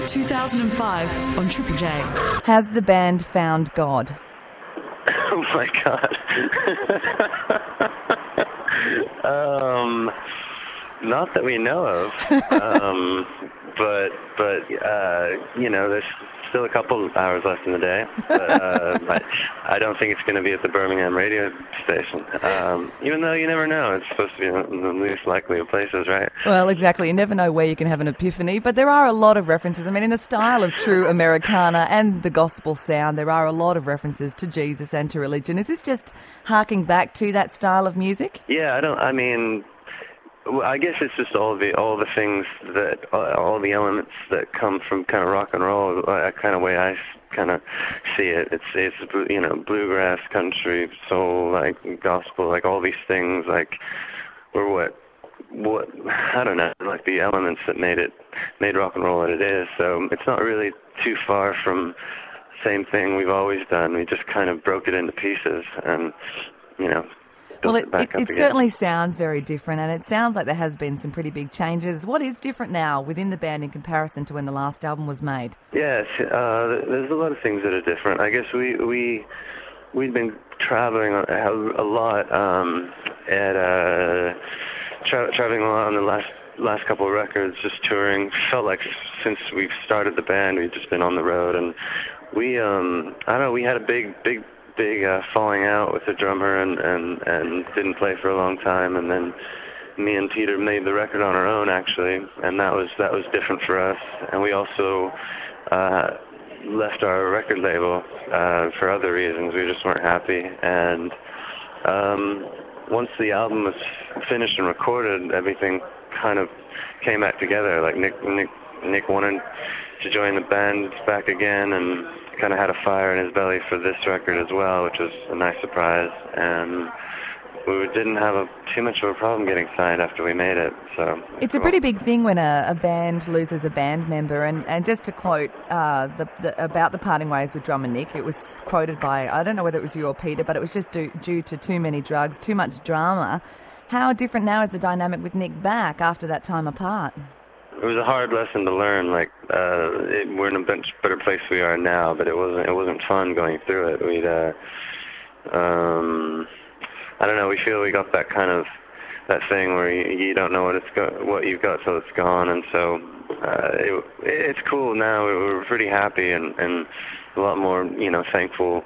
2005 on Triple J. Has the band found God? Oh my God. Not that we know of. But there's still a couple of hours left in the day. But I don't think it's going to be at the Birmingham radio station. Even though you never know, it's supposed to be in the least likely of places, right? Well, exactly. You never know where you can have an epiphany, but there are a lot of references. I mean, in the style of true Americana and the gospel sound, there are a lot of references to Jesus and to religion. Is this just harking back to that style of music? Yeah, I guess it's just all the things that all the elements that come from kind of rock and roll. Kind of way I kind of see it. It's bluegrass, country, soul, like gospel, like all these things, like or what I don't know, like the elements that made rock and roll what it is. So it's not really too far from the same thing we've always done. We just kind of broke it into pieces and well, it certainly sounds very different, and it sounds like there has been some pretty big changes. What is different now within the band in comparison to when the last album was made? Yes, there's a lot of things that are different. I guess we'd been traveling a lot, traveling a lot on the last couple of records, just touring. Felt like since we've started the band, we've just been on the road, and we had a big falling out with the drummer and didn't play for a long time, and then me and Peter made the record on our own actually, and that was different for us. And we also left our record label for other reasons. We just weren't happy, and once the album was finished and recorded, everything kind of came back together. Like Nick wanted to join the band back again, and kind of had a fire in his belly for this record as well, which was a nice surprise. And we didn't have too much of a problem getting signed after we made it. So it's a pretty big thing when a band loses a band member. And just to quote about the parting ways with drummer Nick, it was quoted by, I don't know whether it was you or Peter, but it was just due to too many drugs, too much drama. How different now is the dynamic with Nick back after that time apart? It was a hard lesson to learn. Like we're in a much better place we are now, but it wasn't fun going through it. We'd I don't know. We feel we got that kind of that thing where you don't know what you've got till it's gone, and so it's cool now. We're pretty happy and a lot more thankful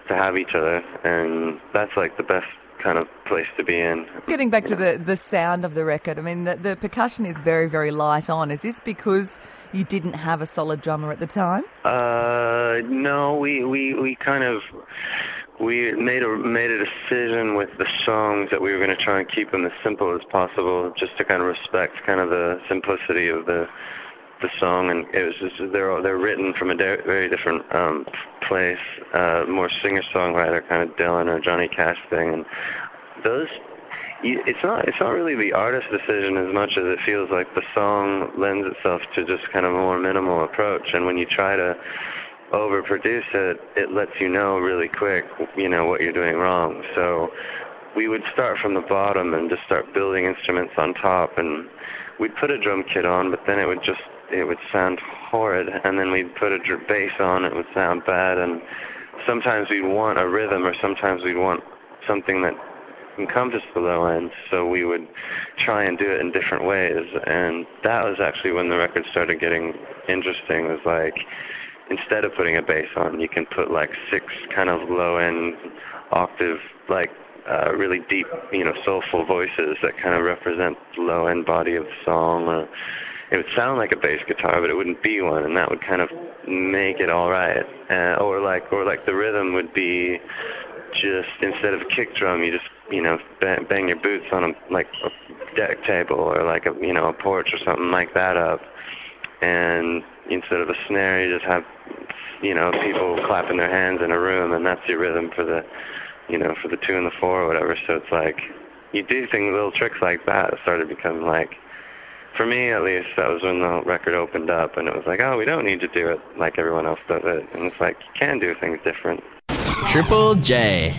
to have each other, and that's like the best kind of place to be in. Getting back to the sound of the record, I mean, the percussion is very, very light on. Is this because you didn't have a solid drummer at the time? No, we made a decision with the songs that we were going to try and keep them as simple as possible, just to kind of respect kind of the simplicity of the song. And it was just they're written from a very different place, more singer-songwriter kind of Dylan or Johnny Cash thing, and those. It's not really the artist's decision as much as it feels like the song lends itself to just kind of a more minimal approach, and when you try to overproduce it, it lets you know really quick, what you're doing wrong. So we would start from the bottom and just start building instruments on top, and we'd put a drum kit on, but then it would sound horrid, and then we'd put a bass on, it would sound bad, and sometimes we'd want a rhythm, or sometimes we'd want something that encompassed the low end, so we would try and do it in different ways. And that was actually when the record started getting interesting. It was like, instead of putting a bass on, you can put like 6 kind of low end octave, like really deep, soulful voices that kind of represent the low end body of the song. Or it would sound like a bass guitar, but it wouldn't be one, and that would kind of make it all right. Or like the rhythm would be just, instead of a kick drum, you just bang your boots on a deck table or like a porch or something like that up, and instead of a snare, you just have people clapping their hands in a room, and that's your rhythm for the for the 2 and the 4 or whatever. So it's like you do little tricks like that. It started becoming like, for me at least, that was when the record opened up, and it was like, oh, we don't need to do it like everyone else does it, and it's like you can do things different. Triple J.